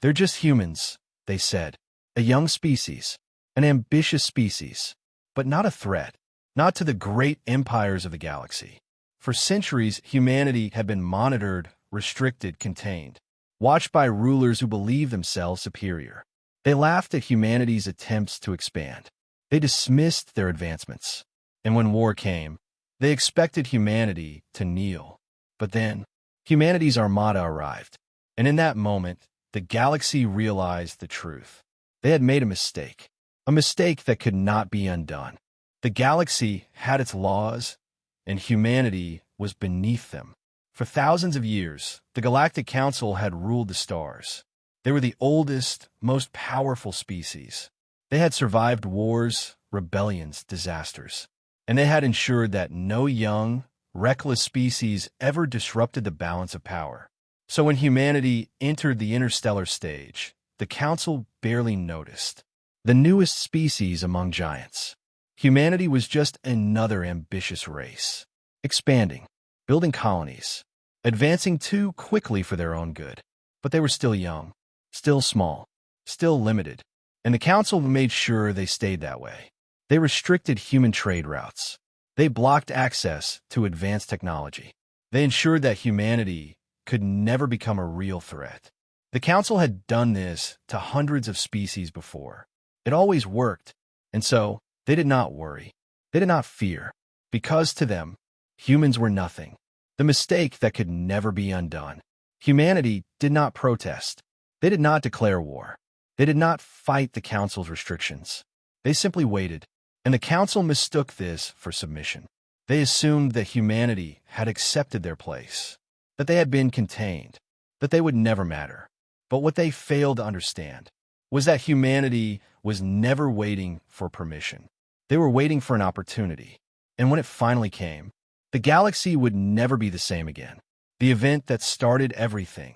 They're just humans, they said. A young species, an ambitious species, but not a threat, not to the great empires of the galaxy. For centuries, humanity had been monitored, restricted, contained, watched by rulers who believed themselves superior. They laughed at humanity's attempts to expand. They dismissed their advancements. And when war came, they expected humanity to kneel. But then, humanity's armada arrived. And in that moment, the galaxy realized the truth. They had made a mistake that could not be undone. The galaxy had its laws, and humanity was beneath them. For thousands of years, the Galactic Council had ruled the stars. They were the oldest, most powerful species. They had survived wars, rebellions, disasters, and they had ensured that no young, reckless species ever disrupted the balance of power. So when humanity entered the interstellar stage, the Council barely noticed. The newest species among giants. Humanity was just another ambitious race, expanding, building colonies, advancing too quickly for their own good. But they were still young, still small, still limited, and the Council made sure they stayed that way. They restricted human trade routes. They blocked access to advanced technology. They ensured that humanity could never become a real threat. The Council had done this to hundreds of species before. It always worked, and so they did not worry. They did not fear, because to them, humans were nothing. The mistake that could never be undone. Humanity did not protest. They did not declare war. They did not fight the Council's restrictions. They simply waited, and the Council mistook this for submission. They assumed that humanity had accepted their place, that they had been contained, that they would never matter. But what they failed to understand was that humanity was never waiting for permission. They were waiting for an opportunity. And when it finally came, the galaxy would never be the same again. The event that started everything.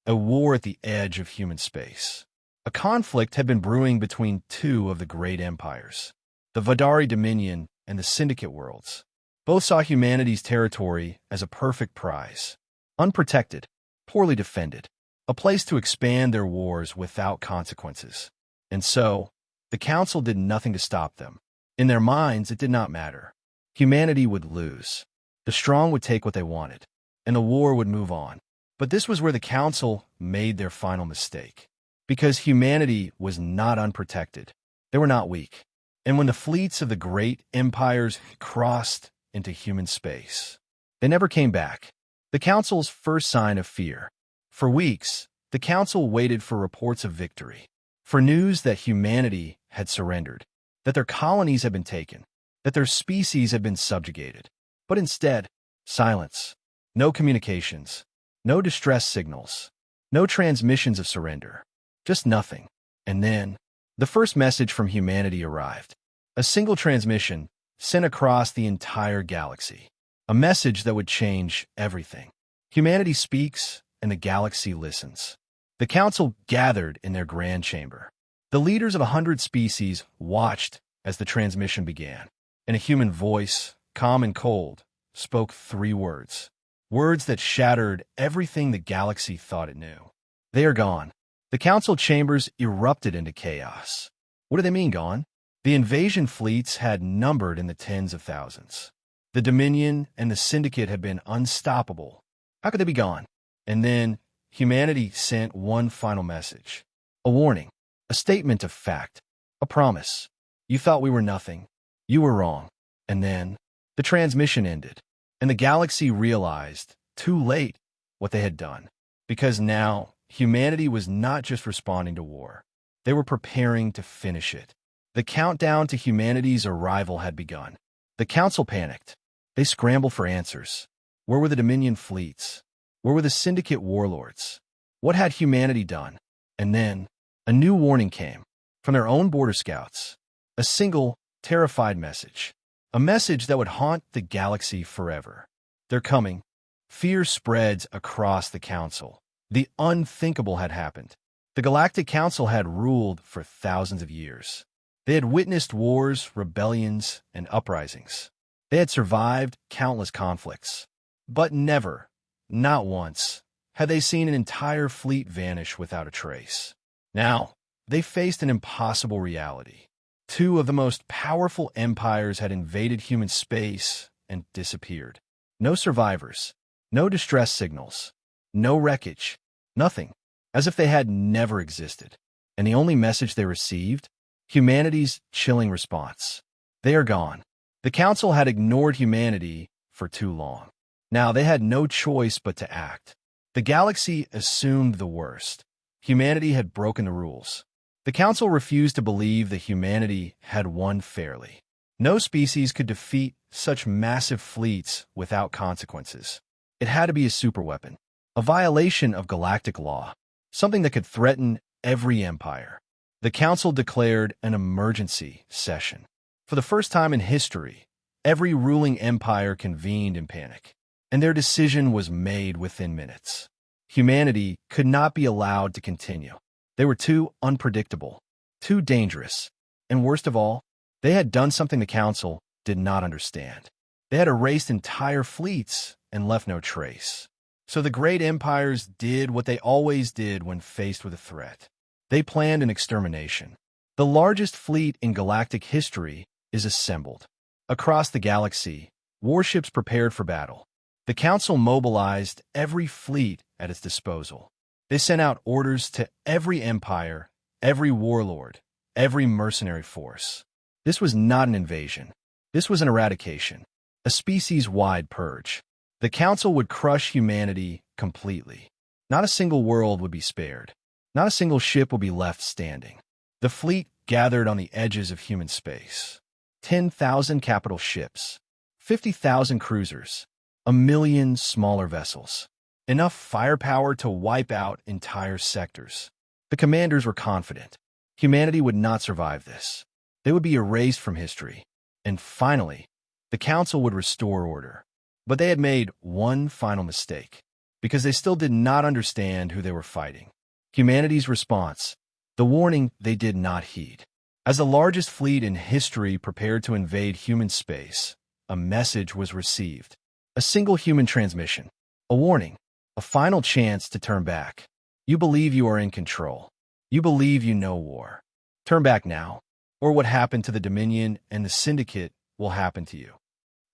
A war at the edge of human space. A conflict had been brewing between two of the great empires, the Vadari Dominion and the Syndicate worlds. Both saw humanity's territory as a perfect prize. Unprotected, poorly defended. A place to expand their wars without consequences. And so, the Council did nothing to stop them. In their minds, it did not matter. Humanity would lose. The strong would take what they wanted, and the war would move on. But this was where the Council made their final mistake. Because humanity was not unprotected. They were not weak. And when the fleets of the great empires crossed into human space, they never came back. The Council's first sign of fear. For weeks, the Council waited for reports of victory, for news that humanity had surrendered, that their colonies had been taken, that their species had been subjugated. But instead, silence. No communications, no distress signals, no transmissions of surrender, just nothing. And then, the first message from humanity arrived. A single transmission sent across the entire galaxy. A message that would change everything. Humanity speaks, and the galaxy listens. The Council gathered in their grand chamber. The leaders of 100 species watched as the transmission began, and a human voice, calm and cold, spoke 3 words. Words that shattered everything the galaxy thought it knew. They are gone. The Council chambers erupted into chaos. What do they mean, gone? The invasion fleets had numbered in the tens of thousands. The Dominion and the Syndicate had been unstoppable. How could they be gone? And then, humanity sent one final message. A warning. A statement of fact. A promise. You thought we were nothing. You were wrong. And then, the transmission ended. And the galaxy realized, too late, what they had done. Because now, humanity was not just responding to war. They were preparing to finish it. The countdown to humanity's arrival had begun. The Council panicked. They scrambled for answers. Where were the Dominion fleets? Where were the Syndicate warlords? What had humanity done? And then, a new warning came. From their own border scouts. A single, terrified message. A message that would haunt the galaxy forever. They're coming. Fear spreads across the Council. The unthinkable had happened. The Galactic Council had ruled for thousands of years. They had witnessed wars, rebellions, and uprisings. They had survived countless conflicts. But never, not once, had they seen an entire fleet vanish without a trace. Now, they faced an impossible reality. Two of the most powerful empires had invaded human space and disappeared. No survivors, no distress signals, no wreckage, nothing, as if they had never existed. And the only message they received? Humanity's chilling response. They are gone. The Council had ignored humanity for too long. Now they had no choice but to act. The galaxy assumed the worst. Humanity had broken the rules. The Council refused to believe that humanity had won fairly. No species could defeat such massive fleets without consequences. It had to be a superweapon, a violation of galactic law, something that could threaten every empire. The Council declared an emergency session. For the first time in history, every ruling empire convened in panic, and their decision was made within minutes. Humanity could not be allowed to continue. They were too unpredictable, too dangerous, and worst of all, they had done something the Council did not understand. They had erased entire fleets and left no trace. So the great empires did what they always did when faced with a threat. They planned an extermination. The largest fleet in galactic history is assembled. Across the galaxy, warships prepared for battle. The Council mobilized every fleet at its disposal. They sent out orders to every empire, every warlord, every mercenary force. This was not an invasion. This was an eradication, a species-wide purge. The Council would crush humanity completely. Not a single world would be spared. Not a single ship would be left standing. The fleet gathered on the edges of human space. 10,000 capital ships, 50,000 cruisers, 1,000,000 smaller vessels. Enough firepower to wipe out entire sectors. The commanders were confident. Humanity would not survive this. They would be erased from history. And finally, the Council would restore order. But they had made one final mistake, because they still did not understand who they were fighting. Humanity's response, the warning they did not heed. As the largest fleet in history prepared to invade human space, a message was received. A single human transmission. A warning. A final chance to turn back. You believe you are in control. You believe you know war. Turn back now, or what happened to the Dominion and the Syndicate will happen to you.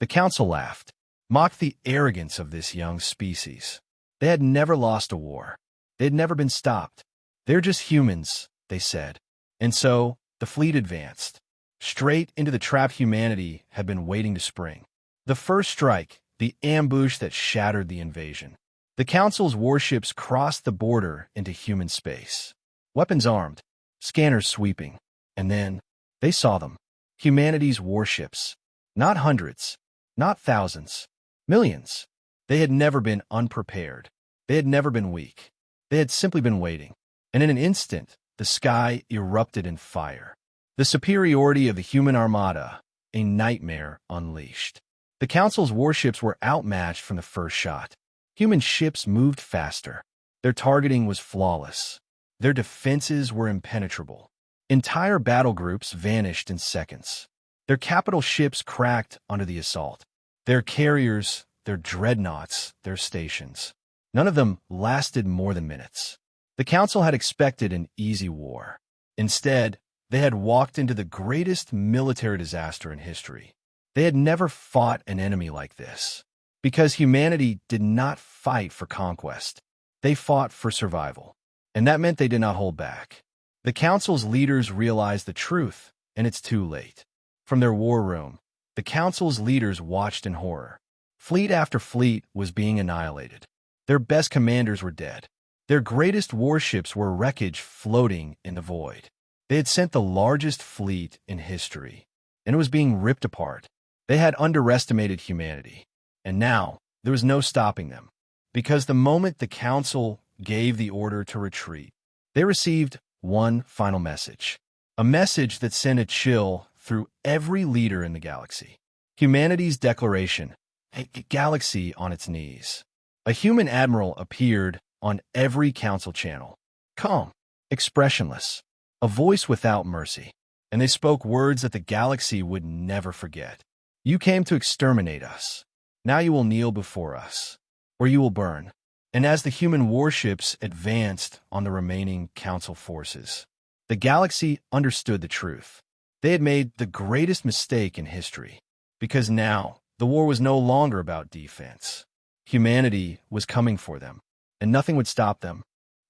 The Council laughed, mocked the arrogance of this young species. They had never lost a war. They had never been stopped. They're just humans, they said. And so, the fleet advanced, straight into the trap humanity had been waiting to spring. The first strike, the ambush that shattered the invasion. The Council's warships crossed the border into human space. Weapons armed, scanners sweeping. And then, they saw them. Humanity's warships. Not hundreds, not thousands, millions. They had never been unprepared. They had never been weak. They had simply been waiting. And in an instant, the sky erupted in fire. The superiority of the human armada, a nightmare unleashed. The Council's warships were outmatched from the first shot. Human ships moved faster. Their targeting was flawless. Their defenses were impenetrable. Entire battle groups vanished in seconds. Their capital ships cracked under the assault. Their carriers, their dreadnoughts, their stations. None of them lasted more than minutes. The Council had expected an easy war. Instead, they had walked into the greatest military disaster in history. They had never fought an enemy like this. Because humanity did not fight for conquest. They fought for survival. And that meant they did not hold back. The Council's leaders realized the truth, and it's too late. From their war room, the Council's leaders watched in horror. Fleet after fleet was being annihilated. Their best commanders were dead. Their greatest warships were wreckage floating in the void. They had sent the largest fleet in history, and it was being ripped apart. They had underestimated humanity. And now, there was no stopping them. Because the moment the Council gave the order to retreat, they received one final message. A message that sent a chill through every leader in the galaxy. Humanity's declaration, a galaxy on its knees. A human admiral appeared on every Council channel. Calm, expressionless, a voice without mercy. And they spoke words that the galaxy would never forget. You came to exterminate us. Now you will kneel before us, or you will burn. And as the human warships advanced on the remaining Council forces, the galaxy understood the truth. They had made the greatest mistake in history, because now the war was no longer about defense. Humanity was coming for them, and nothing would stop them.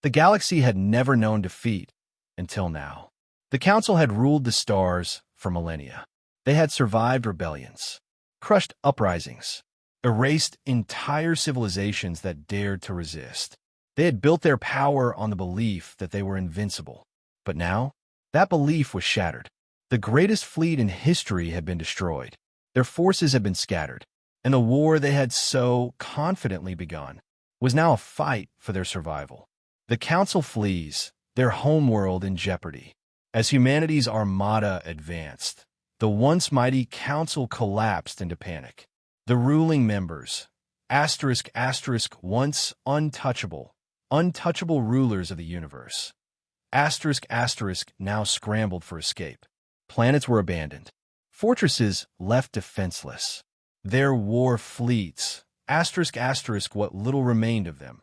The galaxy had never known defeat until now. The Council had ruled the stars for millennia. They had survived rebellions, crushed uprisings, erased entire civilizations that dared to resist. They had built their power on the belief that they were invincible. But now, that belief was shattered. The greatest fleet in history had been destroyed. Their forces had been scattered, and the war they had so confidently begun was now a fight for their survival. The Council flees, their homeworld in jeopardy. As humanity's armada advanced, the once mighty Council collapsed into panic. The ruling members, once untouchable rulers of the universe, now scrambled for escape. Planets were abandoned. Fortresses left defenseless. Their war fleets, what little remained of them,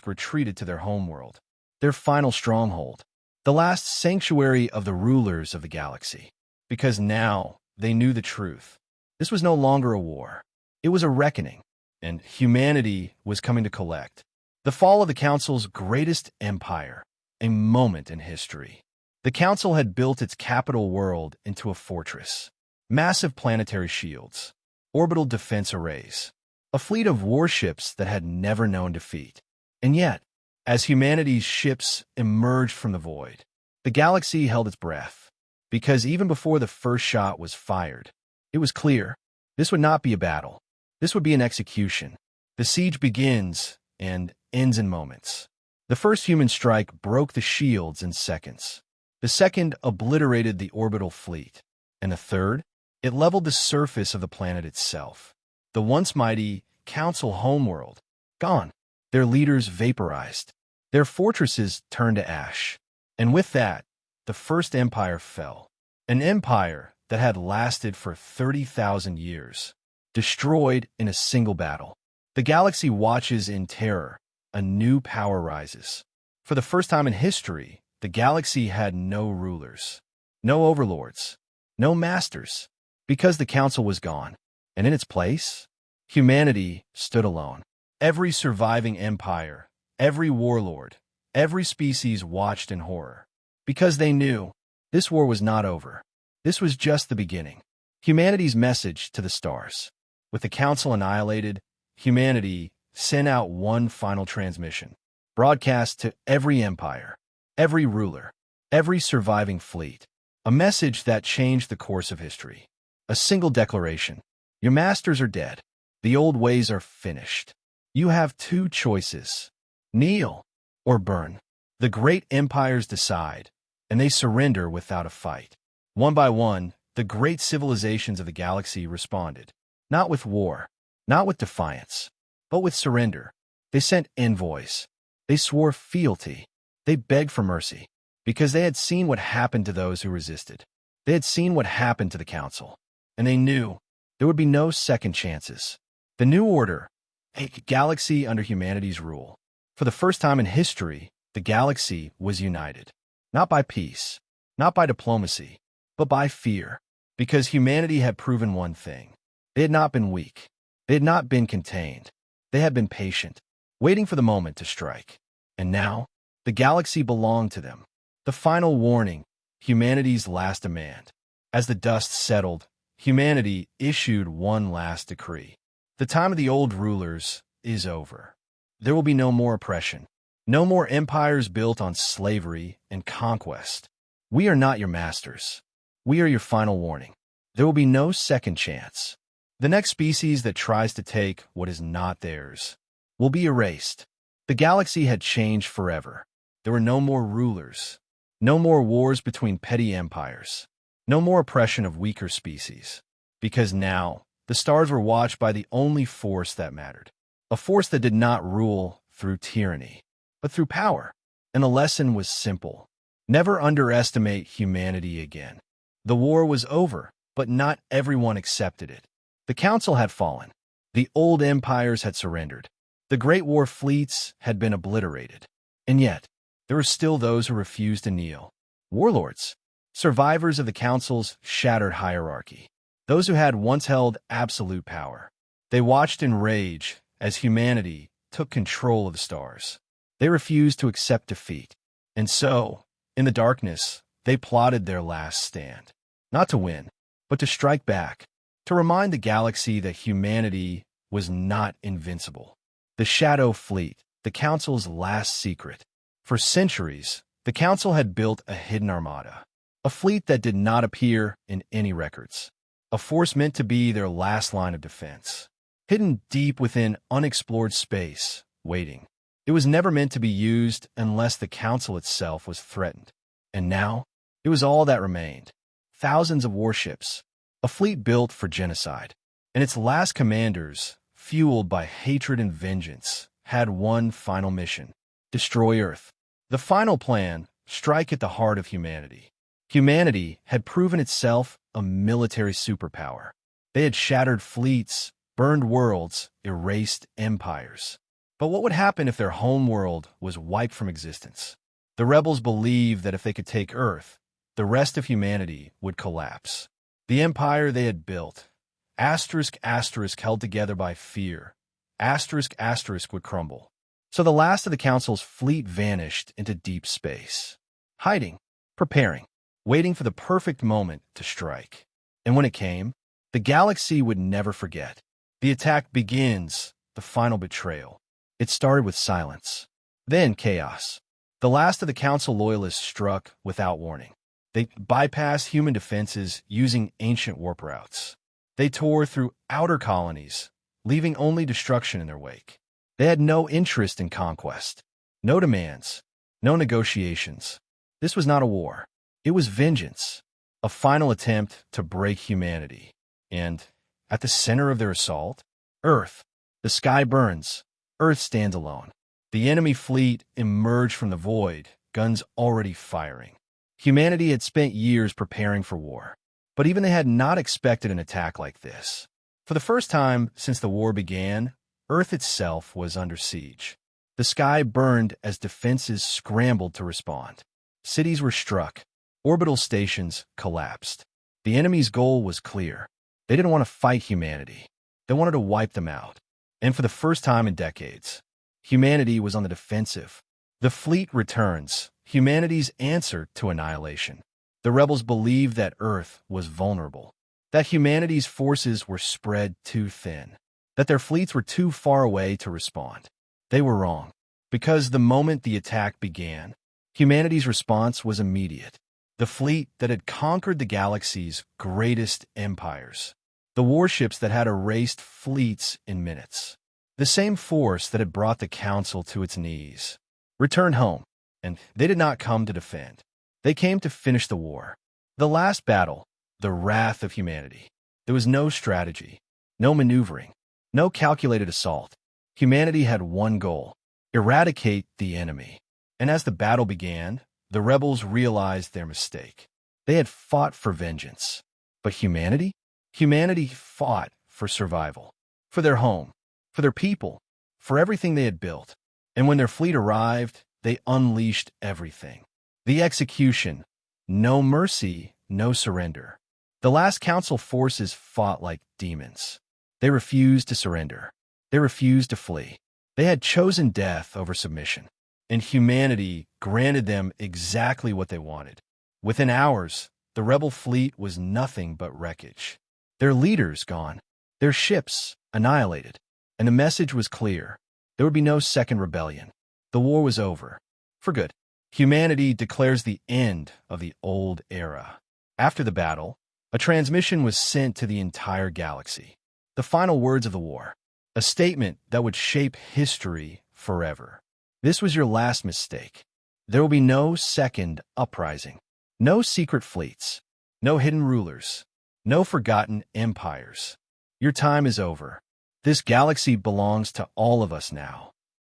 retreated to their homeworld, their final stronghold, the last sanctuary of the rulers of the galaxy. Because now they knew the truth. This was no longer a war. It was a reckoning, and humanity was coming to collect. The fall of the Council's greatest empire, a moment in history. The Council had built its capital world into a fortress. Massive planetary shields, orbital defense arrays, a fleet of warships that had never known defeat. And yet, as humanity's ships emerged from the void, the galaxy held its breath. Because even before the first shot was fired, it was clear this would not be a battle. This would be an execution. The siege begins and ends in moments. The first human strike broke the shields in seconds. The second obliterated the orbital fleet. And the third, it leveled the surface of the planet itself. The once mighty Council homeworld, gone. Their leaders vaporized. Their fortresses turned to ash. And with that, the first empire fell. An empire that had lasted for 30,000 years, destroyed in a single battle. The galaxy watches in terror. A new power rises. For the first time in history, the galaxy had no rulers, no overlords, no masters, because the Council was gone. And in its place, humanity stood alone. Every surviving empire, every warlord, every species watched in horror. Because they knew this war was not over. This was just the beginning. Humanity's message to the stars. With the Council annihilated, humanity sent out one final transmission, broadcast to every empire, every ruler, every surviving fleet. A message that changed the course of history. A single declaration. Your masters are dead. The old ways are finished. You have two choices. Kneel or burn. The great empires decide, and they surrender without a fight. One by one, the great civilizations of the galaxy responded. Not with war, not with defiance, but with surrender. They sent envoys. They swore fealty. They begged for mercy, because they had seen what happened to those who resisted. They had seen what happened to the Council, and they knew there would be no second chances. The new order, a galaxy under humanity's rule. For the first time in history, the galaxy was united. Not by peace, not by diplomacy, but by fear. Because humanity had proven one thing. They had not been weak. They had not been contained. They had been patient, waiting for the moment to strike. And now, the galaxy belonged to them. The final warning, humanity's last demand. As the dust settled, humanity issued one last decree. The time of the old rulers is over. There will be no more oppression. No more empires built on slavery and conquest. We are not your masters. We are your final warning. There will be no second chance. The next species that tries to take what is not theirs will be erased. The galaxy had changed forever. There were no more rulers, no more wars between petty empires, no more oppression of weaker species. Because now, the stars were watched by the only force that mattered. A force that did not rule through tyranny, but through power. And the lesson was simple. Never underestimate humanity again. The war was over, but not everyone accepted it. The Council had fallen. The old empires had surrendered. The Great War fleets had been obliterated. And yet, there were still those who refused to kneel. Warlords, survivors of the Council's shattered hierarchy, those who had once held absolute power. They watched in rage as humanity took control of the stars. They refused to accept defeat. And so, in the darkness, they plotted their last stand. Not to win, but to strike back, to remind the galaxy that humanity was not invincible. The Shadow Fleet, the Council's last secret. For centuries, the Council had built a hidden armada, a fleet that did not appear in any records, a force meant to be their last line of defense, hidden deep within unexplored space, waiting. It was never meant to be used unless the Council itself was threatened. And now, it was all that remained. Thousands of warships, a fleet built for genocide, and its last commanders, fueled by hatred and vengeance, had one final mission: destroy Earth. The final plan: strike at the heart of humanity. Humanity had proven itself a military superpower. They had shattered fleets, burned worlds, erased empires. But what would happen if their homeworld was wiped from existence? The rebels believed that if they could take Earth, the rest of humanity would collapse. The empire they had built, asterisk asterisk held together by fear, asterisk asterisk would crumble. So the last of the Council's fleet vanished into deep space, hiding, preparing, waiting for the perfect moment to strike. And when it came, the galaxy would never forget. The attack begins, the final betrayal. It started with silence, then chaos. The last of the Council loyalists struck without warning. They bypassed human defenses using ancient warp routes. They tore through outer colonies, leaving only destruction in their wake. They had no interest in conquest, no demands, no negotiations. This was not a war. It was vengeance, a final attempt to break humanity. And at the center of their assault, Earth. The sky burns. Earth stands alone. The enemy fleet emerged from the void, guns already firing. Humanity had spent years preparing for war, but even they had not expected an attack like this. For the first time since the war began, Earth itself was under siege. The sky burned as defenses scrambled to respond. Cities were struck. Orbital stations collapsed. The enemy's goal was clear. They didn't want to fight humanity. They wanted to wipe them out. And for the first time in decades, humanity was on the defensive. The fleet returns, humanity's answer to annihilation. The rebels believed that Earth was vulnerable, that humanity's forces were spread too thin, that their fleets were too far away to respond. They were wrong, because the moment the attack began, humanity's response was immediate. The fleet that had conquered the galaxy's greatest empires, the warships that had erased fleets in minutes, the same force that had brought the Council to its knees, returned home, and they did not come to defend. They came to finish the war. The last battle, the wrath of humanity. There was no strategy, no maneuvering, no calculated assault. Humanity had one goal: eradicate the enemy. And as the battle began, the rebels realized their mistake. They had fought for vengeance. But humanity? Humanity fought for survival, for their home, for their people, for everything they had built. And when their fleet arrived, they unleashed everything. The execution. No mercy, no surrender. The last Council forces fought like demons. They refused to surrender. They refused to flee. They had chosen death over submission. And humanity granted them exactly what they wanted. Within hours, the rebel fleet was nothing but wreckage. Their leaders gone, their ships annihilated. And the message was clear: there would be no second rebellion. The war was over. For good. Humanity declares the end of the old era. After the battle, a transmission was sent to the entire galaxy. The final words of the war. A statement that would shape history forever. This was your last mistake. There will be no second uprising. No secret fleets. No hidden rulers. No forgotten empires. Your time is over. This galaxy belongs to all of us now.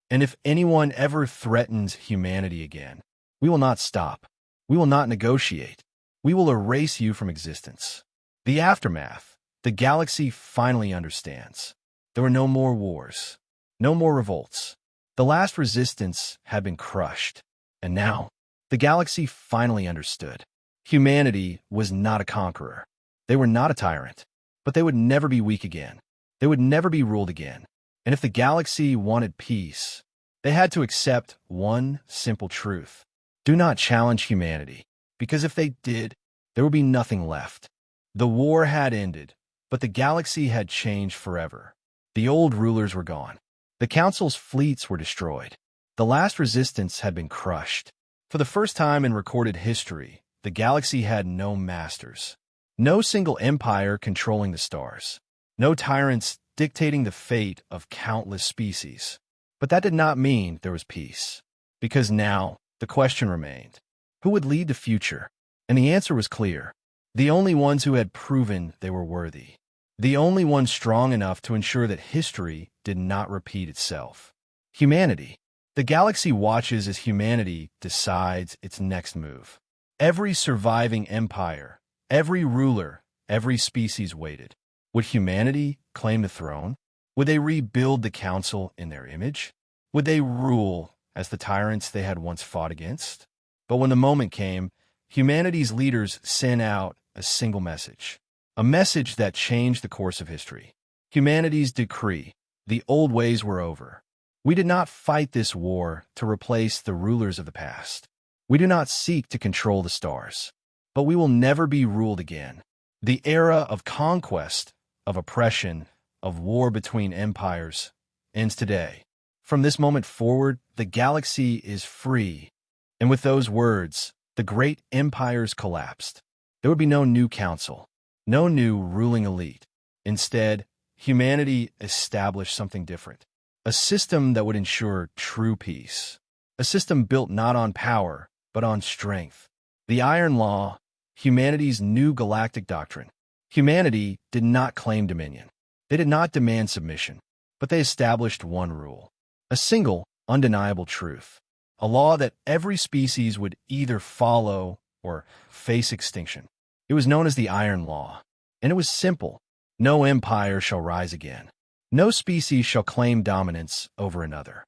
And if anyone ever threatens humanity again, we will not stop. We will not negotiate. We will erase you from existence. The aftermath. The galaxy finally understands. There were no more wars. No more revolts. The last resistance had been crushed. And now, the galaxy finally understood. Humanity was not a conqueror. They were not a tyrant. But they would never be weak again. They would never be ruled again. And if the galaxy wanted peace, they had to accept one simple truth. Do not challenge humanity, because if they did, there would be nothing left. The war had ended, but the galaxy had changed forever. The old rulers were gone. The Council's fleets were destroyed. The last resistance had been crushed. For the first time in recorded history, the galaxy had no masters. No single empire controlling the stars. No tyrants dictating the fate of countless species. But that did not mean there was peace. Because now, the question remained, who would lead the future? And the answer was clear. The only ones who had proven they were worthy. The only ones strong enough to ensure that history did not repeat itself. Humanity. The galaxy watches as humanity decides its next move. Every surviving empire, every ruler, every species waited. Would humanity claim the throne? Would they rebuild the council in their image? Would they rule as the tyrants they had once fought against? But when the moment came, humanity's leaders sent out a single message. A message that changed the course of history. Humanity's decree. The old ways were over. We did not fight this war to replace the rulers of the past. We do not seek to control the stars. But we will never be ruled again. The era of conquest, of oppression, of war between empires, ends today. From this moment forward, the galaxy is free. And with those words, the great empires collapsed. There would be no new council, no new ruling elite. Instead, humanity established something different. A system that would ensure true peace. A system built not on power, but on strength. The Iron Law, humanity's new galactic doctrine. Humanity did not claim dominion. They did not demand submission, but they established one rule. A single, undeniable truth. A law that every species would either follow or face extinction. It was known as the Iron Law, and it was simple. No empire shall rise again. No species shall claim dominance over another.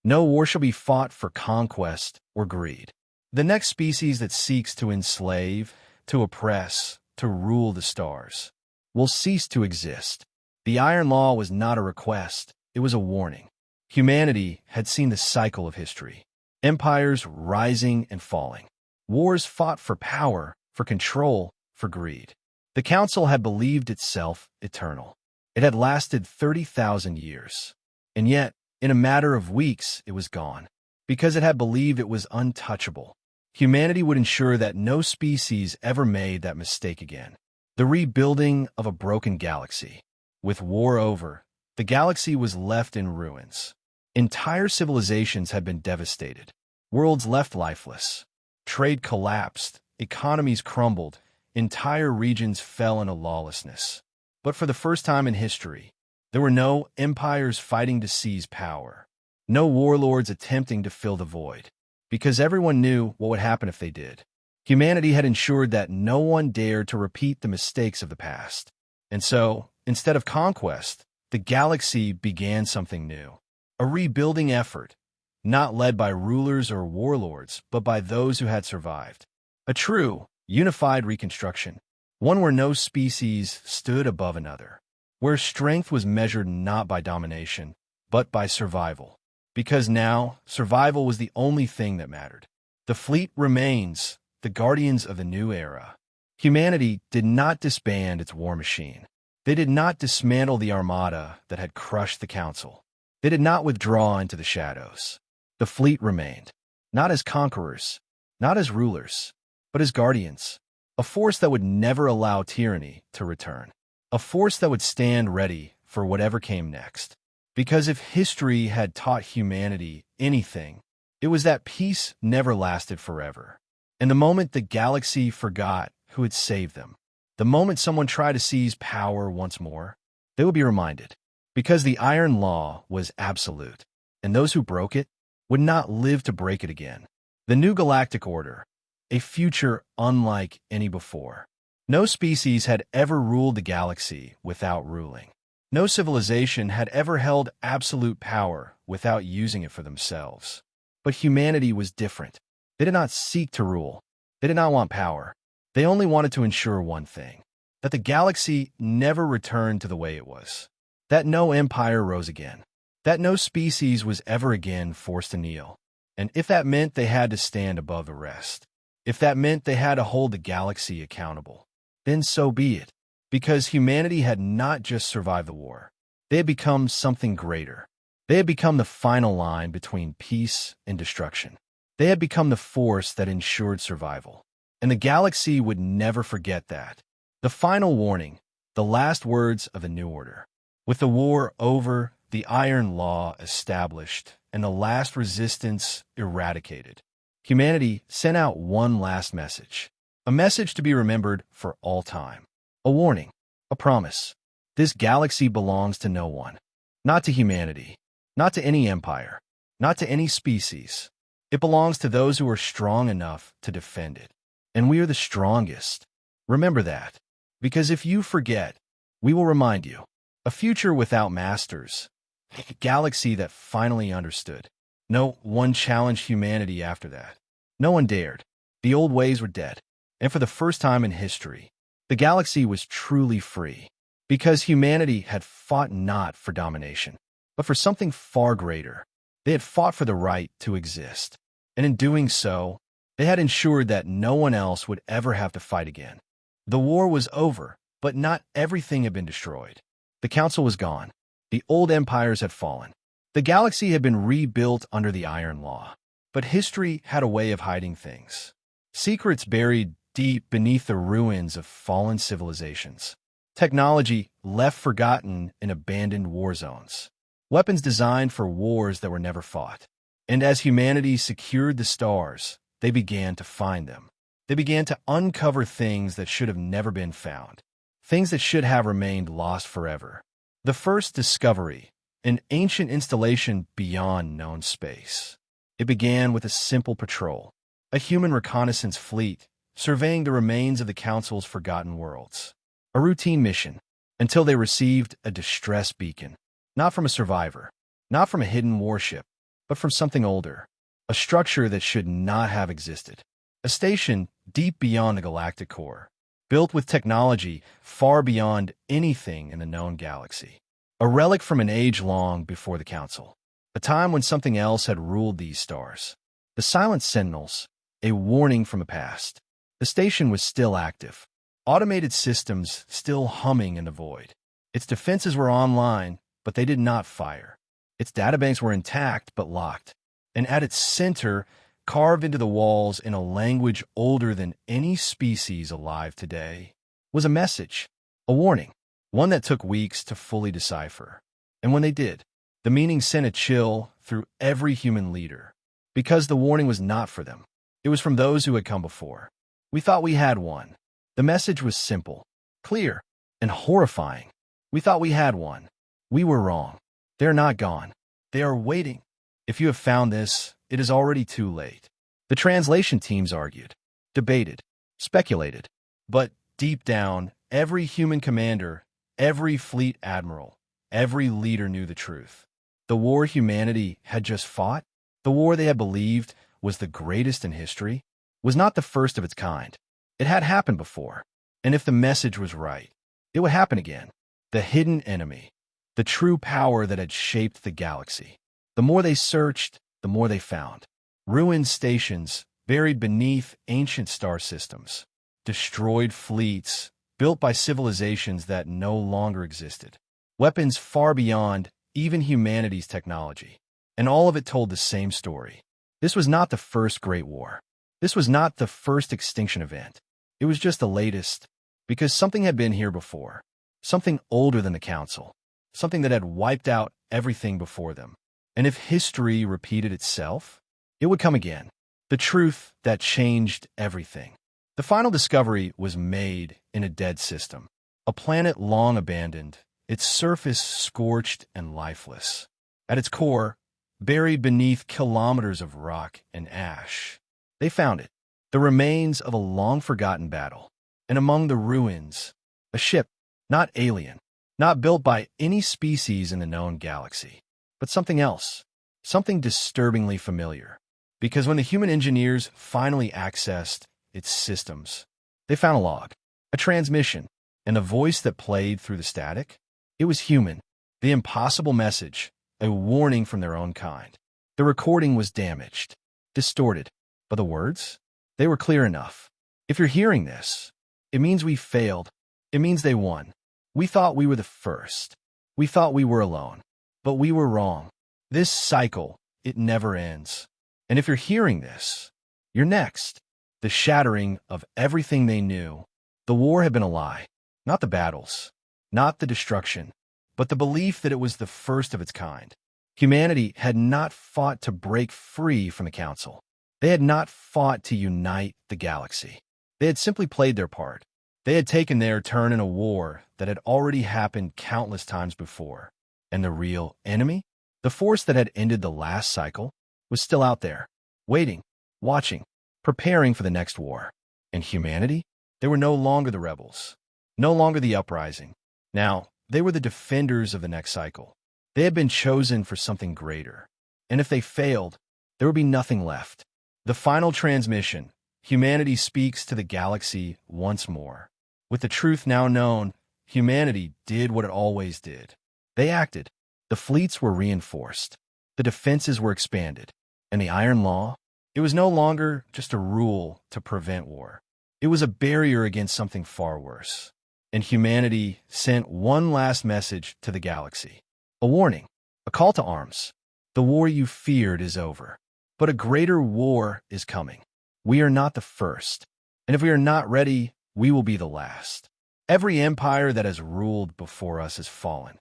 No war shall be fought for conquest or greed. The next species that seeks to enslave, to oppress, to rule the stars, will cease to exist. The Iron Law was not a request, it was a warning. Humanity had seen the cycle of history. Empires rising and falling. Wars fought for power, for control, for greed. The Council had believed itself eternal. It had lasted 30,000 years. And yet, in a matter of weeks, it was gone. Because it had believed it was untouchable. Humanity would ensure that no species ever made that mistake again. The rebuilding of a broken galaxy. With war over, the galaxy was left in ruins. Entire civilizations had been devastated. Worlds left lifeless. Trade collapsed. Economies crumbled. Entire regions fell into lawlessness. But for the first time in history, there were no empires fighting to seize power. No warlords attempting to fill the void. Because everyone knew what would happen if they did. Humanity had ensured that no one dared to repeat the mistakes of the past. And so, instead of conquest, the galaxy began something new. A rebuilding effort, not led by rulers or warlords, but by those who had survived. A true, unified reconstruction. One where no species stood above another. Where strength was measured not by domination, but by survival. Because now, survival was the only thing that mattered. The fleet remains, the guardians of the new era. Humanity did not disband its war machine. They did not dismantle the armada that had crushed the Council. They did not withdraw into the shadows. The fleet remained, not as conquerors, not as rulers, but as guardians. A force that would never allow tyranny to return. A force that would stand ready for whatever came next. Because if history had taught humanity anything, it was that peace never lasted forever. And the moment the galaxy forgot who had saved them, the moment someone tried to seize power once more, they would be reminded. Because the Iron Law was absolute, and those who broke it would not live to break it again. The new galactic order, a future unlike any before. No species had ever ruled the galaxy without ruling. No civilization had ever held absolute power without using it for themselves. But humanity was different. They did not seek to rule. They did not want power. They only wanted to ensure one thing: that the galaxy never returned to the way it was. That no empire rose again. That no species was ever again forced to kneel. And if that meant they had to stand above the rest, if that meant they had to hold the galaxy accountable, then so be it. Because humanity had not just survived the war. They had become something greater. They had become the final line between peace and destruction. They had become the force that ensured survival. And the galaxy would never forget that. The final warning, the last words of the New Order. With the war over, the Iron Law established, and the last resistance eradicated, humanity sent out one last message. A message to be remembered for all time. A warning. A promise. This galaxy belongs to no one. Not to humanity. Not to any empire. Not to any species. It belongs to those who are strong enough to defend it. And we are the strongest. Remember that. Because if you forget, we will remind you. A future without masters. A galaxy that finally understood. No one challenged humanity after that. No one dared. The old ways were dead. And for the first time in history, the galaxy was truly free. Because humanity had fought not for domination, but for something far greater. They had fought for the right to exist. And in doing so, they had ensured that no one else would ever have to fight again. The war was over, but not everything had been destroyed. The council was gone. The old empires had fallen. The galaxy had been rebuilt under the Iron Law. But history had a way of hiding things. Secrets buried deep beneath the ruins of fallen civilizations. Technology left forgotten in abandoned war zones. Weapons designed for wars that were never fought. And as humanity secured the stars, they began to find them. They began to uncover things that should have never been found. Things that should have remained lost forever. The first discovery, an ancient installation beyond known space. It began with a simple patrol, a human reconnaissance fleet, surveying the remains of the Council's forgotten worlds. A routine mission, until they received a distress beacon, not from a survivor, not from a hidden warship, but from something older, a structure that should not have existed. A station deep beyond the galactic core, built with technology far beyond anything in the known galaxy. A relic from an age long before the Council, a time when something else had ruled these stars. The Silent Sentinels, a warning from the past. The station was still active. Automated systems still humming in the void. Its defenses were online, but they did not fire. Its databanks were intact but locked. And at its center, carved into the walls in a language older than any species alive today, was a message, a warning, one that took weeks to fully decipher. And when they did, the meaning sent a chill through every human leader. Because the warning was not for them. It was from those who had come before. We thought we had one. The message was simple, clear, and horrifying. We thought we had one. We were wrong. They are not gone. They are waiting. If you have found this, it is already too late. The translation teams argued, debated, speculated. But deep down, every human commander, every fleet admiral, every leader knew the truth. The war humanity had just fought, the war they had believed was the greatest in history, was not the first of its kind. It had happened before, and if the message was right, it would happen again. The hidden enemy, the true power that had shaped the galaxy. The more they searched, the more they found. Ruined stations buried beneath ancient star systems. Destroyed fleets built by civilizations that no longer existed. Weapons far beyond even humanity's technology. And all of it told the same story. This was not the first Great War. This was not the first extinction event. It was just the latest, because something had been here before. Something older than the Council. Something that had wiped out everything before them. And if history repeated itself, it would come again. The truth that changed everything. The final discovery was made in a dead system. A planet long abandoned, its surface scorched and lifeless. At its core, buried beneath kilometers of rock and ash, they found it. The remains of a long-forgotten battle. And among the ruins, a ship, not alien, not built by any species in the known galaxy, but something else, something disturbingly familiar. Because when the human engineers finally accessed its systems, they found a log, a transmission, and a voice that played through the static. It was human, the impossible message, a warning from their own kind. The recording was damaged, distorted, but the words? They were clear enough. If you're hearing this, it means we failed. It means they won. We thought we were the first. We thought we were alone. But we were wrong. This cycle, it never ends. And if you're hearing this, you're next. The shattering of everything they knew. The war had been a lie. Not the battles, not the destruction, but the belief that it was the first of its kind. Humanity had not fought to break free from the Council. They had not fought to unite the galaxy. They had simply played their part. They had taken their turn in a war that had already happened countless times before. And the real enemy? The force that had ended the last cycle was still out there, waiting, watching, preparing for the next war. And humanity? They were no longer the rebels, no longer the uprising. Now, they were the defenders of the next cycle. They had been chosen for something greater. And if they failed, there would be nothing left. The final transmission, humanity speaks to the galaxy once more. With the truth now known, humanity did what it always did. They acted. The fleets were reinforced. The defenses were expanded. And the Iron Law? It was no longer just a rule to prevent war. It was a barrier against something far worse. And humanity sent one last message to the galaxy. A warning, a call to arms. The war you feared is over. But a greater war is coming. We are not the first. And if we are not ready, we will be the last. Every empire that has ruled before us has fallen.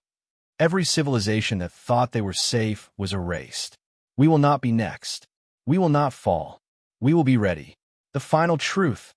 Every civilization that thought they were safe was erased. We will not be next. We will not fall. We will be ready. The final truth.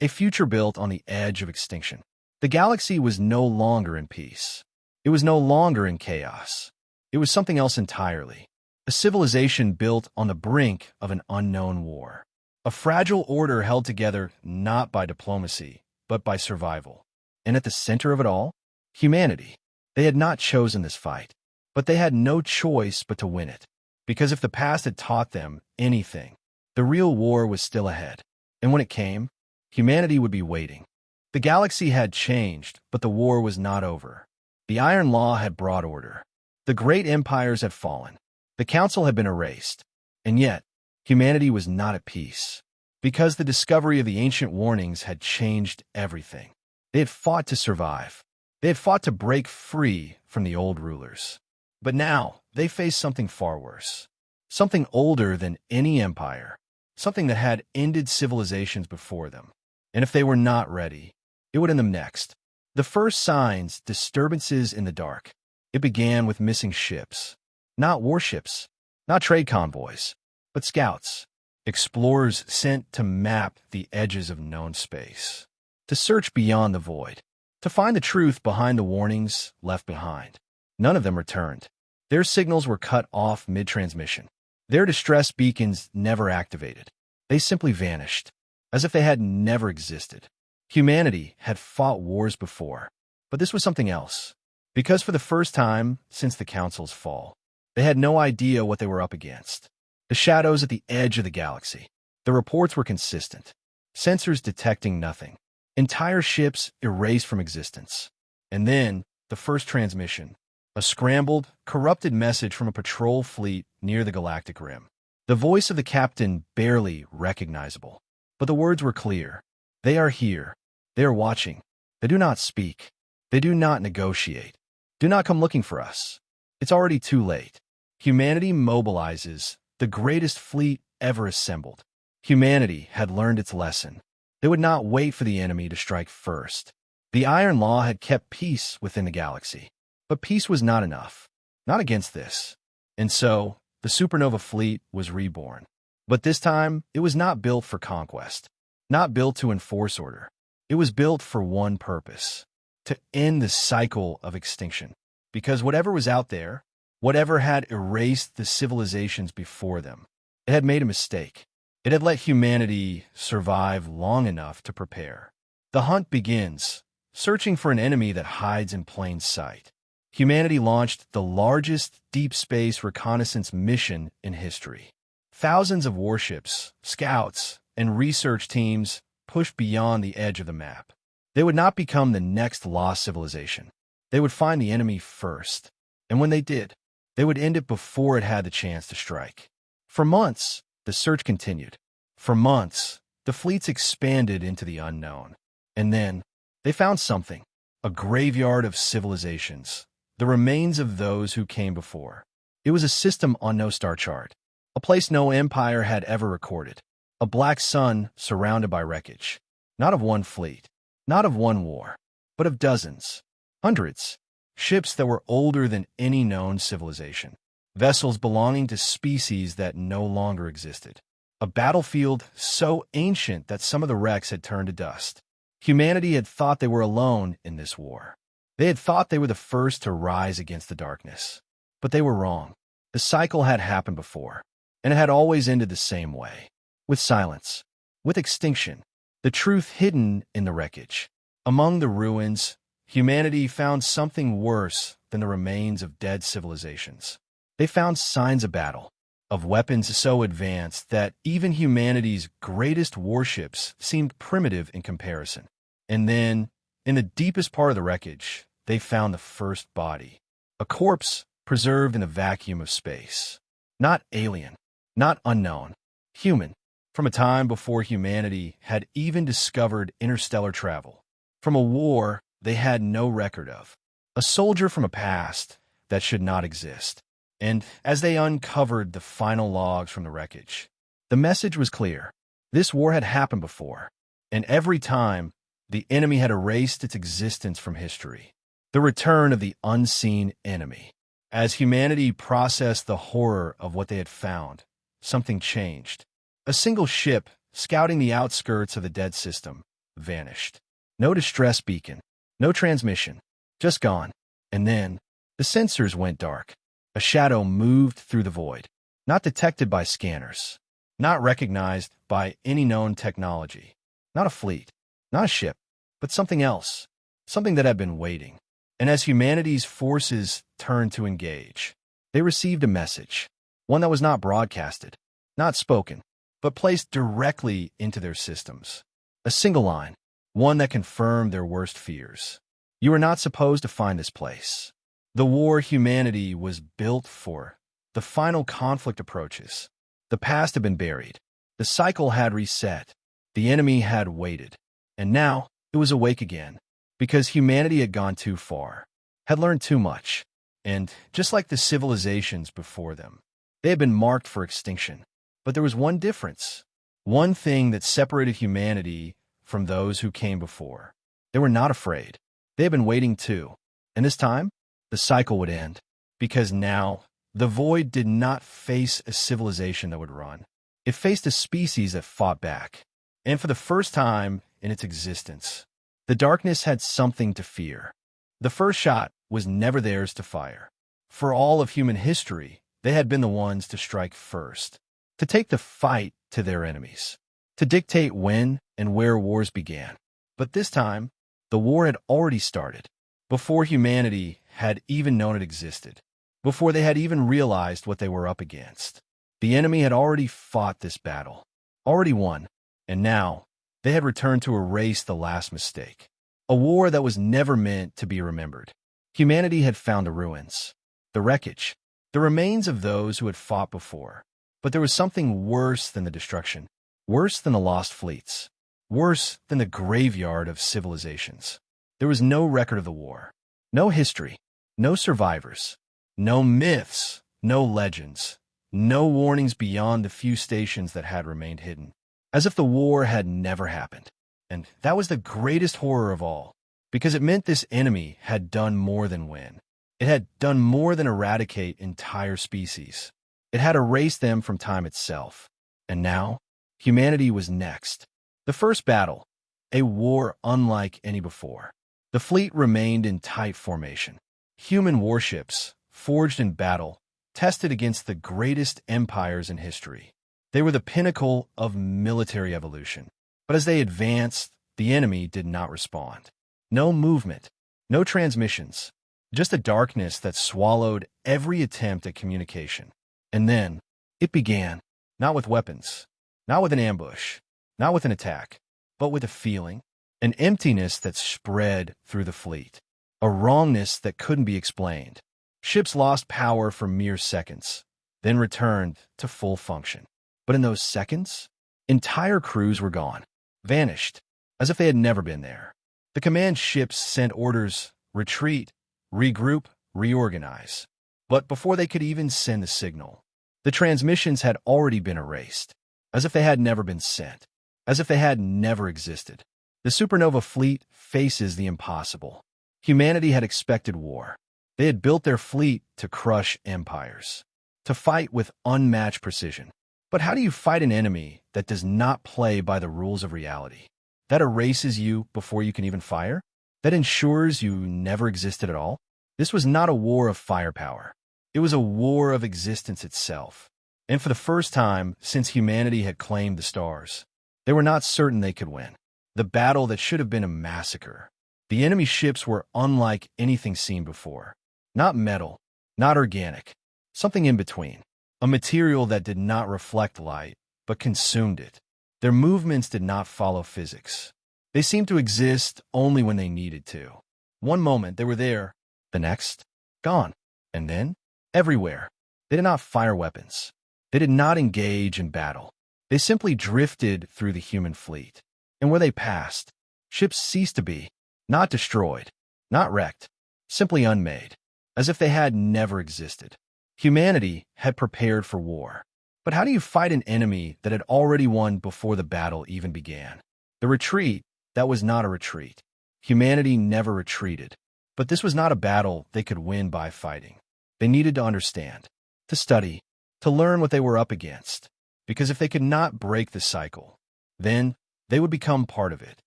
A future built on the edge of extinction. The galaxy was no longer in peace. It was no longer in chaos. It was something else entirely. A civilization built on the brink of an unknown war. A fragile order held together not by diplomacy, but by survival. And at the center of it all, humanity. They had not chosen this fight, but they had no choice but to win it. Because if the past had taught them anything, the real war was still ahead. And when it came, humanity would be waiting. The galaxy had changed, but the war was not over. The Iron Law had brought order. The great empires had fallen. The Council had been erased. And yet, humanity was not at peace. Because the discovery of the ancient warnings had changed everything. They had fought to survive. They had fought to break free from the old rulers. But now, they faced something far worse. Something older than any empire. Something that had ended civilizations before them. And if they were not ready, it would end them next. The first signs, disturbances in the dark. It began with missing ships. Not warships, not trade convoys, but scouts. Explorers sent to map the edges of known space. To search beyond the void. To find the truth behind the warnings left behind. None of them returned. Their signals were cut off mid-transmission. Their distress beacons never activated. They simply vanished, as if they had never existed. Humanity had fought wars before, but this was something else. Because for the first time since the Council's fall, they had no idea what they were up against. The shadows at the edge of the galaxy. The reports were consistent. Sensors detecting nothing. Entire ships erased from existence. And then, the first transmission. A scrambled, corrupted message from a patrol fleet near the galactic rim. The voice of the captain barely recognizable. But the words were clear. They are here. They are watching. They do not speak. They do not negotiate. Do not come looking for us. It's already too late. Humanity mobilizes, the greatest fleet ever assembled. Humanity had learned its lesson. They would not wait for the enemy to strike first. The Iron Law had kept peace within the galaxy. But peace was not enough. Not against this. And so, the supernova fleet was reborn. But this time, it was not built for conquest. Not built to enforce order. It was built for one purpose. To end the cycle of extinction. Because whatever was out there, whatever had erased the civilizations before them, it had made a mistake. It had let humanity survive long enough to prepare. The hunt begins, searching for an enemy that hides in plain sight. Humanity launched the largest deep space reconnaissance mission in history. Thousands of warships, scouts, and research teams pushed beyond the edge of the map. They would not become the next lost civilization. They would find the enemy first. And when they did, they would end it before it had the chance to strike. For months, the search continued. For months, the fleets expanded into the unknown. And then, they found something. A graveyard of civilizations. The remains of those who came before. It was a system on no star chart. A place no empire had ever recorded. A black sun surrounded by wreckage. Not of one fleet. Not of one war. But of dozens. Hundreds. Ships that were older than any known civilization. Vessels belonging to species that no longer existed. A battlefield so ancient that some of the wrecks had turned to dust. Humanity had thought they were alone in this war. They had thought they were the first to rise against the darkness. But they were wrong. The cycle had happened before, and it had always ended the same way. With silence. With extinction. The truth hidden in the wreckage. Among the ruins, humanity found something worse than the remains of dead civilizations. They found signs of battle, of weapons so advanced that even humanity's greatest warships seemed primitive in comparison. And then, in the deepest part of the wreckage, they found the first body. A corpse preserved in the vacuum of space. Not alien, not unknown, human, from a time before humanity had even discovered interstellar travel. From a war they had no record of. A soldier from a past that should not exist. And as they uncovered the final logs from the wreckage, the message was clear. This war had happened before, and every time, the enemy had erased its existence from history. The return of the unseen enemy. As humanity processed the horror of what they had found, something changed. A single ship, scouting the outskirts of the dead system, vanished. No distress beacon, no transmission, just gone. And then, the sensors went dark. A shadow moved through the void, not detected by scanners, not recognized by any known technology, not a fleet, not a ship, but something else, something that had been waiting. And as humanity's forces turned to engage, they received a message, one that was not broadcasted, not spoken, but placed directly into their systems. A single line, one that confirmed their worst fears. You are not supposed to find this place. The war humanity was built for. The final conflict approaches. The past had been buried. The cycle had reset. The enemy had waited. And now it was awake again, because humanity had gone too far, had learned too much. And just like the civilizations before them, they had been marked for extinction. But there was one difference, one thing that separated humanity from those who came before. They were not afraid. They had been waiting too. And this time, the cycle would end, because now the void did not face a civilization that would run. It faced a species that fought back. And for the first time in its existence, the darkness had something to fear. The first shot was never theirs to fire. For all of human history, they had been the ones to strike first, to take the fight to their enemies, to dictate when and where wars began. But this time, the war had already started, before humanity had even known it existed, before they had even realized what they were up against. The enemy had already fought this battle, already won, and now they had returned to erase the last mistake. A war that was never meant to be remembered. Humanity had found the ruins, the wreckage, the remains of those who had fought before. But there was something worse than the destruction, worse than the lost fleets, worse than the graveyard of civilizations. There was no record of the war, no history, no survivors, no myths, no legends, no warnings beyond the few stations that had remained hidden, as if the war had never happened. And that was the greatest horror of all, because it meant this enemy had done more than win. It had done more than eradicate entire species. It had erased them from time itself. And now, humanity was next. The first battle, a war unlike any before. The fleet remained in tight formation. Human warships, forged in battle, tested against the greatest empires in history. They were the pinnacle of military evolution. But as they advanced, the enemy did not respond. No movement, no transmissions, just a darkness that swallowed every attempt at communication. And then, it began, not with weapons, not with an ambush, not with an attack, but with a feeling, an emptiness that spread through the fleet, a wrongness that couldn't be explained. Ships lost power for mere seconds, then returned to full function. But in those seconds, entire crews were gone, vanished, as if they had never been there. The command ships sent orders, retreat, regroup, reorganize. But before they could even send the signal, the transmissions had already been erased, as if they had never been sent, as if they had never existed. The supernova fleet faces the impossible. Humanity had expected war. They had built their fleet to crush empires, to fight with unmatched precision. But how do you fight an enemy that does not play by the rules of reality? That erases you before you can even fire? That ensures you never existed at all? This was not a war of firepower. It was a war of existence itself. And for the first time since humanity had claimed the stars, they were not certain they could win. The battle that should have been a massacre. The enemy ships were unlike anything seen before. Not metal, not organic, something in between. A material that did not reflect light, but consumed it. Their movements did not follow physics. They seemed to exist only when they needed to. One moment they were there, the next, gone. And then, everywhere. They did not fire weapons. They did not engage in battle. They simply drifted through the human fleet. And where they passed, ships ceased to be, not destroyed, not wrecked, simply unmade, as if they had never existed. Humanity had prepared for war. But how do you fight an enemy that had already won before the battle even began? The retreat, that was not a retreat. Humanity never retreated. But this was not a battle they could win by fighting. They needed to understand, to study, to learn what they were up against. Because if they could not break the cycle, then they would become part of it.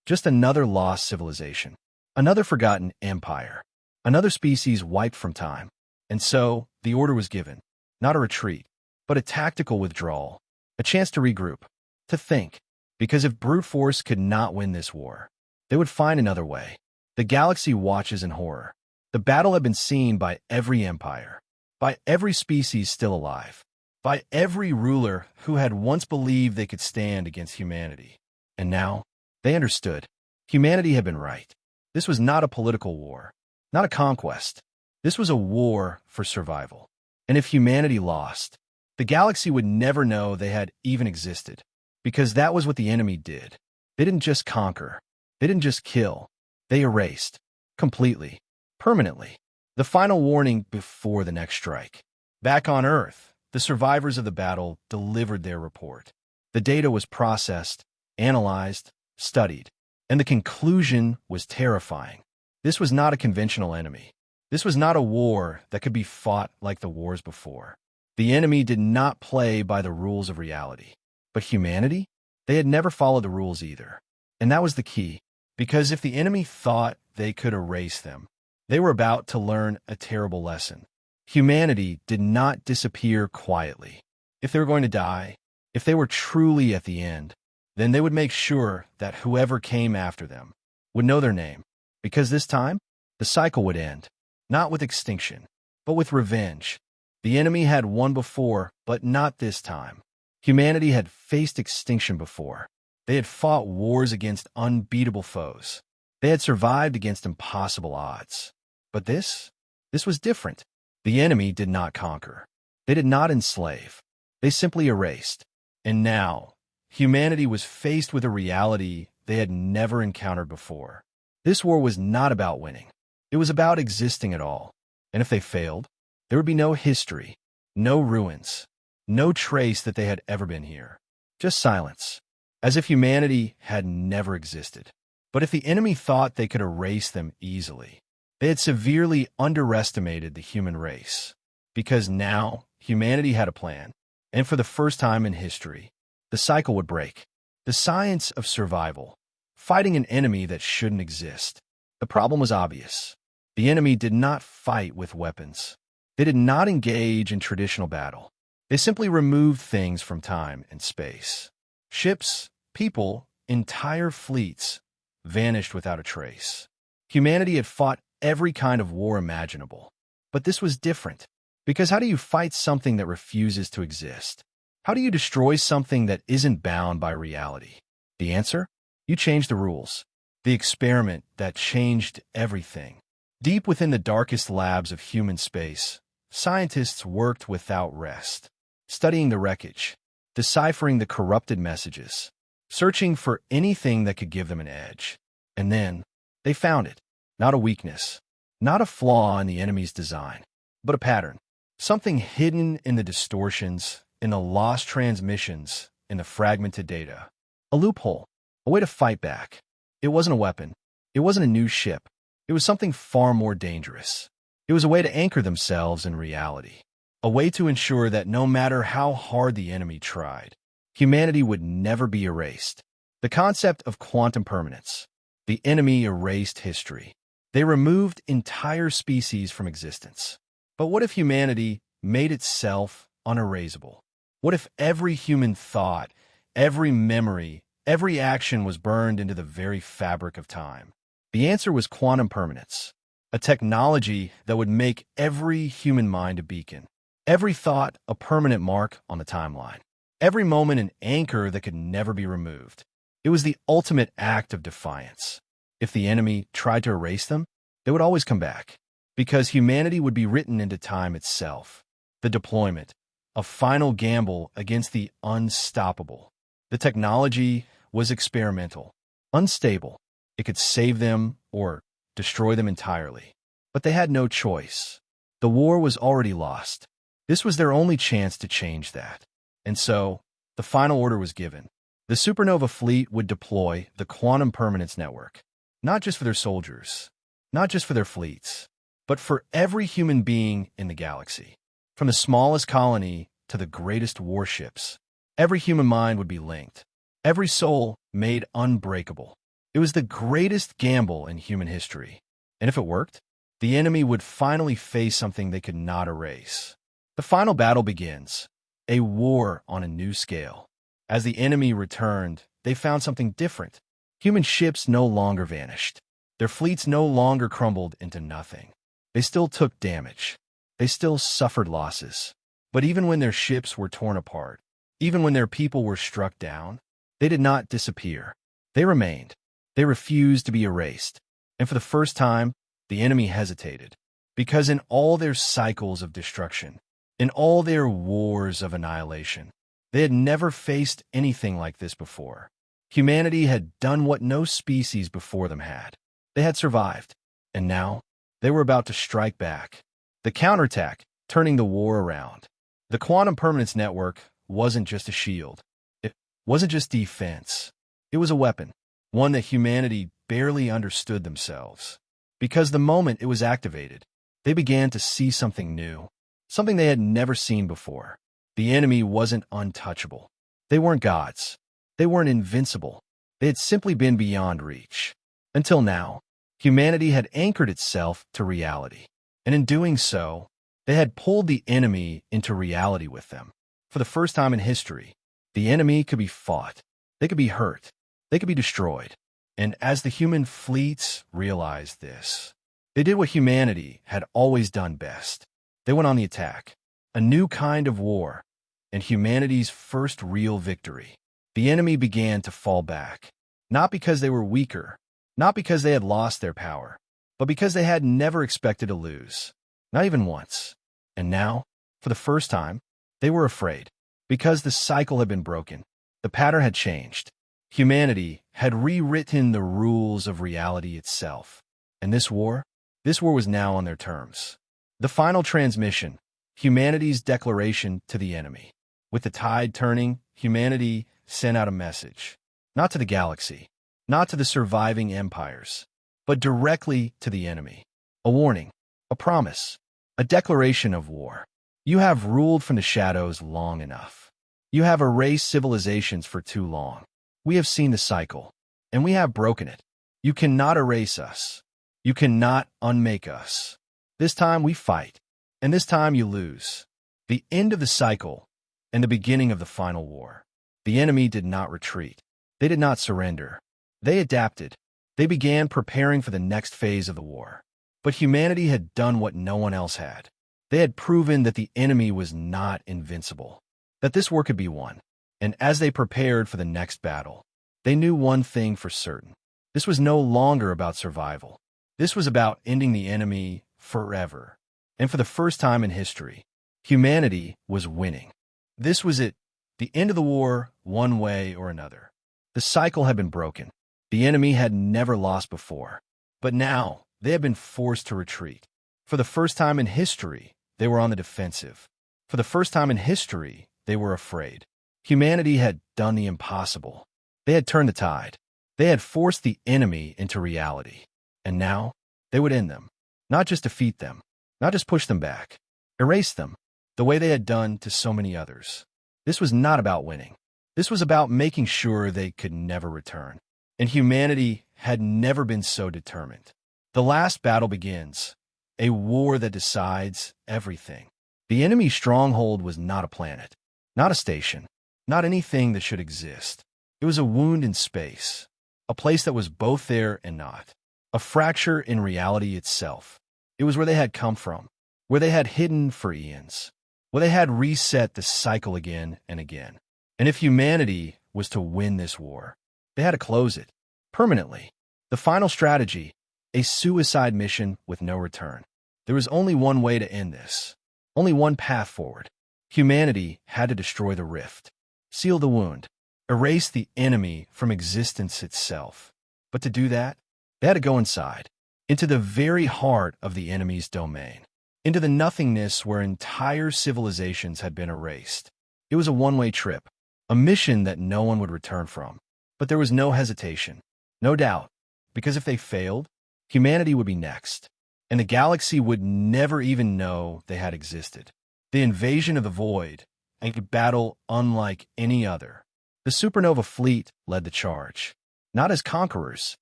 Just another lost civilization, another forgotten empire, another species wiped from time. And so, the order was given, not a retreat, but a tactical withdrawal, a chance to regroup, to think. Because if brute force could not win this war, they would find another way. The galaxy watches in horror. The battle had been seen by every empire, by every species still alive, by every ruler who had once believed they could stand against humanity. And now, they understood. Humanity had been right. This was not a political war, not a conquest. This was a war for survival. And if humanity lost, the galaxy would never know they had even existed. Because that was what the enemy did. They didn't just conquer. They didn't just kill. They erased. Completely. Permanently. The final warning before the next strike. Back on Earth, the survivors of the battle delivered their report. The data was processed, analyzed, studied. And the conclusion was terrifying. This was not a conventional enemy. This was not a war that could be fought like the wars before. The enemy did not play by the rules of reality. But humanity? They had never followed the rules either. And that was the key. Because if the enemy thought they could erase them, they were about to learn a terrible lesson. Humanity did not disappear quietly. If they were going to die, if they were truly at the end, then they would make sure that whoever came after them would know their name. Because this time, the cycle would end. Not with extinction, but with revenge. The enemy had won before, but not this time. Humanity had faced extinction before. They had fought wars against unbeatable foes. They had survived against impossible odds. But this was different. The enemy did not conquer. They did not enslave. They simply erased. And now, humanity was faced with a reality they had never encountered before. This war was not about winning. It was about existing at all. And if they failed, there would be no history, no ruins, no trace that they had ever been here. Just silence, as if humanity had never existed. But if the enemy thought they could erase them easily, they had severely underestimated the human race. Because now, humanity had a plan. And for the first time in history, the cycle would break. The science of survival, fighting an enemy that shouldn't exist. The problem was obvious. The enemy did not fight with weapons. They did not engage in traditional battle. They simply removed things from time and space. Ships, people, entire fleets vanished without a trace. Humanity had fought every kind of war imaginable. But this was different. Because how do you fight something that refuses to exist? How do you destroy something that isn't bound by reality? The answer? You change the rules. The experiment that changed everything. Deep within the darkest labs of human space, scientists worked without rest, studying the wreckage, deciphering the corrupted messages, searching for anything that could give them an edge. And then, they found it. Not a weakness, not a flaw in the enemy's design, but a pattern. Something hidden in the distortions, in the lost transmissions, in the fragmented data. A loophole, a way to fight back. It wasn't a weapon. It wasn't a new ship. It was something far more dangerous. It was a way to anchor themselves in reality. A way to ensure that no matter how hard the enemy tried, humanity would never be erased. The concept of quantum permanence. The enemy erased history. They removed entire species from existence. But what if humanity made itself unerasable? What if every human thought, every memory, every action was burned into the very fabric of time? The answer was quantum permanence, a technology that would make every human mind a beacon, every thought a permanent mark on the timeline, every moment an anchor that could never be removed. It was the ultimate act of defiance. If the enemy tried to erase them, they would always come back, because humanity would be written into time itself. The deployment, a final gamble against the unstoppable. The technology was experimental, unstable. It could save them or destroy them entirely. But they had no choice. The war was already lost. This was their only chance to change that. And so, the final order was given. The supernova fleet would deploy the quantum permanence network, not just for their soldiers, not just for their fleets, but for every human being in the galaxy. From the smallest colony to the greatest warships, every human mind would be linked, every soul made unbreakable. It was the greatest gamble in human history. And if it worked, the enemy would finally face something they could not erase. The final battle begins, a war on a new scale. As the enemy returned, they found something different. Human ships no longer vanished. Their fleets no longer crumbled into nothing. They still took damage. They still suffered losses. But even when their ships were torn apart, even when their people were struck down, they did not disappear. They remained. They refused to be erased. And for the first time, the enemy hesitated. Because in all their cycles of destruction, in all their wars of annihilation, they had never faced anything like this before. Humanity had done what no species before them had. They had survived. And now, they were about to strike back. The counterattack, turning the war around. The quantum permanence network wasn't just a shield. It wasn't just defense. It was a weapon, one that humanity barely understood themselves. Because the moment it was activated, they began to see something new, something they had never seen before. The enemy wasn't untouchable. They weren't gods. They weren't invincible. They had simply been beyond reach. Until now, humanity had anchored itself to reality. And in doing so, they had pulled the enemy into reality with them. For the first time in history, the enemy could be fought. They could be hurt. They could be destroyed. And as the human fleets realized this, they did what humanity had always done best. They went on the attack. A new kind of war, and humanity's first real victory. The enemy began to fall back, not because they were weaker, not because they had lost their power, but because they had never expected to lose, not even once. And now, for the first time, they were afraid, because the cycle had been broken. The pattern had changed. Humanity had rewritten the rules of reality itself. And this war was now on their terms. The final transmission, humanity's declaration to the enemy. With the tide turning, humanity sent out a message, not to the galaxy, not to the surviving empires, but directly to the enemy. A warning, a promise, a declaration of war. You have ruled from the shadows long enough. You have erased civilizations for too long. We have seen the cycle, and we have broken it. You cannot erase us. You cannot unmake us. This time we fight, and this time you lose. The end of the cycle and the beginning of the final war. The enemy did not retreat. They did not surrender. They adapted. They began preparing for the next phase of the war. But humanity had done what no one else had. They had proven that the enemy was not invincible, that this war could be won. And as they prepared for the next battle, they knew one thing for certain. This was no longer about survival. This was about ending the enemy forever. And for the first time in history, humanity was winning. This was it, the end of the war, one way or another. The cycle had been broken. The enemy had never lost before. But now, they had been forced to retreat. For the first time in history, they were on the defensive. For the first time in history, they were afraid. Humanity had done the impossible. They had turned the tide. They had forced the enemy into reality. And now, they would end them. Not just defeat them. Not just push them back. Erase them, the way they had done to so many others. This was not about winning. This was about making sure they could never return. And humanity had never been so determined. The last battle begins, a war that decides everything. The enemy's stronghold was not a planet, not a station, not anything that should exist. It was a wound in space, a place that was both there and not, a fracture in reality itself. It was where they had come from, where they had hidden for eons, where they had reset the cycle again and again. And if humanity was to win this war, they had to close it, permanently. The final strategy, a suicide mission with no return. There was only one way to end this, only one path forward. Humanity had to destroy the rift, seal the wound, erase the enemy from existence itself. But to do that, they had to go inside, into the very heart of the enemy's domain, into the nothingness where entire civilizations had been erased. It was a one-way trip, a mission that no one would return from. But there was no hesitation, no doubt, because if they failed, humanity would be next, and the galaxy would never even know they had existed. The invasion of the void, a battle unlike any other. The supernova fleet led the charge, not as conquerors,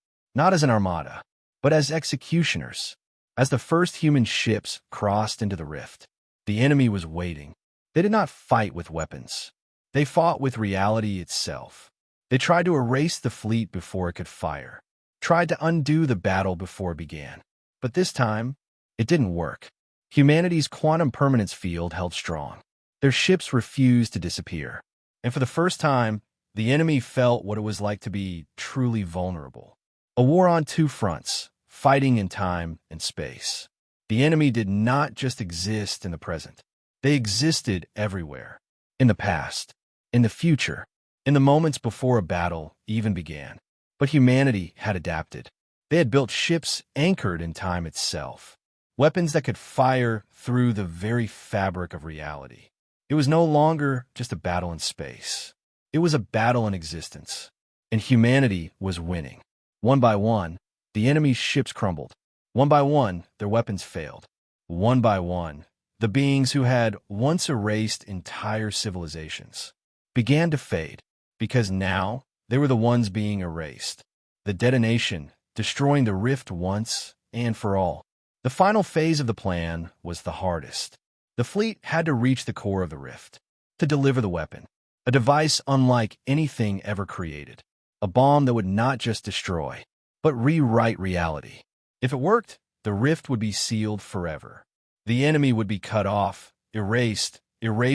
not as an armada, but as executioners. As the first human ships crossed into the rift, the enemy was waiting. They did not fight with weapons. They fought with reality itself. They tried to erase the fleet before it could fire, tried to undo the battle before it began. But this time, it didn't work. Humanity's quantum permanence field held strong. Their ships refused to disappear. And for the first time, the enemy felt what it was like to be truly vulnerable. A war on two fronts, fighting in time and space. The enemy did not just exist in the present. They existed everywhere. In the past, in the future, in the moments before a battle even began. But humanity had adapted. They had built ships anchored in time itself, weapons that could fire through the very fabric of reality. It was no longer just a battle in space. It was a battle in existence, and humanity was winning. One by one, the enemy's ships crumbled. One by one, their weapons failed. One by one, the beings who had once erased entire civilizations began to fade, because now they were the ones being erased. The detonation, destroying the rift once and for all. The final phase of the plan was the hardest. The fleet had to reach the core of the rift, to deliver the weapon, a device unlike anything ever created, a bomb that would not just destroy, but rewrite reality. If it worked, the rift would be sealed forever. The enemy would be cut off, erased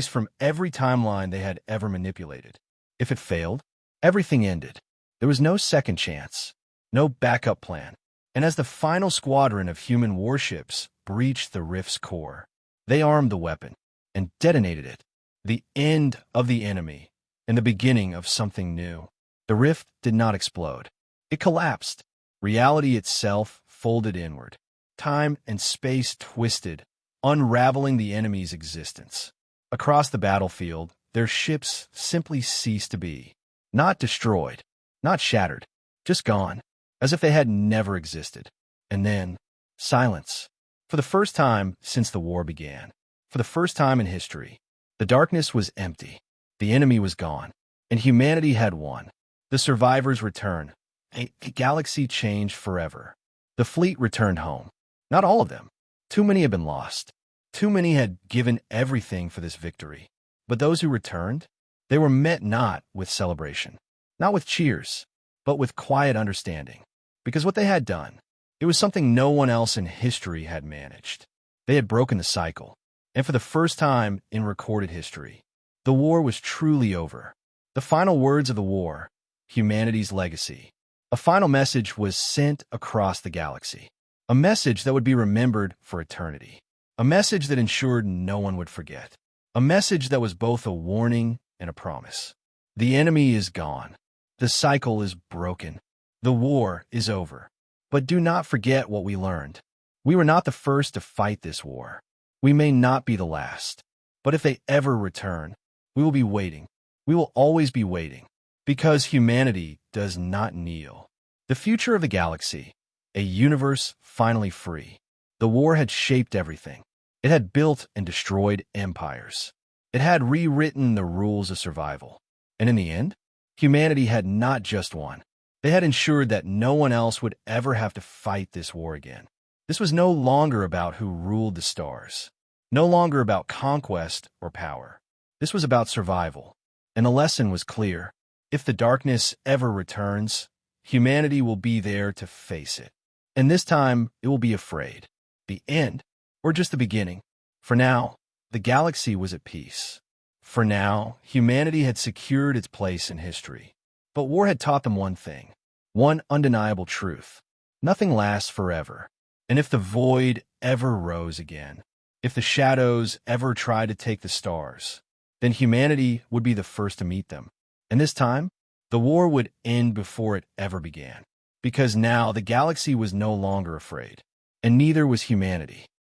from every timeline they had ever manipulated. If it failed, everything ended. There was no second chance, no backup plan. And as the final squadron of human warships breached the rift's core, they armed the weapon and detonated it. The end of the enemy and the beginning of something new. The rift did not explode. It collapsed. Reality itself folded inward. Time and space twisted, unraveling the enemy's existence. Across the battlefield, their ships simply ceased to be. Not destroyed, not shattered, just gone, as if they had never existed. And then, silence. For the first time since the war began, for the first time in history, the darkness was empty. The enemy was gone, and humanity had won. The survivors returned. A galaxy changed forever. The fleet returned home. Not all of them. Too many had been lost. Too many had given everything for this victory. But those who returned, they were met not with celebration, not with cheers, but with quiet understanding. Because what they had done, it was something no one else in history had managed. They had broken the cycle, and for the first time in recorded history, the war was truly over. The final words of the war, humanity's legacy. A final message was sent across the galaxy. A message that would be remembered for eternity. A message that ensured no one would forget. A message that was both a warning and a promise. The enemy is gone. The cycle is broken. The war is over. But do not forget what we learned. We were not the first to fight this war. We may not be the last. But if they ever return, we will be waiting. We will always be waiting. Because humanity does not kneel. The future of the galaxy, a universe finally free. The war had shaped everything. It had built and destroyed empires. It had rewritten the rules of survival. And in the end, humanity had not just won. They had ensured that no one else would ever have to fight this war again. This was no longer about who ruled the stars. No longer about conquest or power. This was about survival. And the lesson was clear. If the darkness ever returns, humanity will be there to face it. And this time, it will be afraid. The end, or just the beginning. For now, the galaxy was at peace. For now, humanity had secured its place in history. But war had taught them one thing, one undeniable truth. Nothing lasts forever. And if the void ever rose again, if the shadows ever tried to take the stars, then humanity would be the first to meet them. And this time, the war would end before it ever began. Because now the galaxy was no longer afraid, and neither was humanity.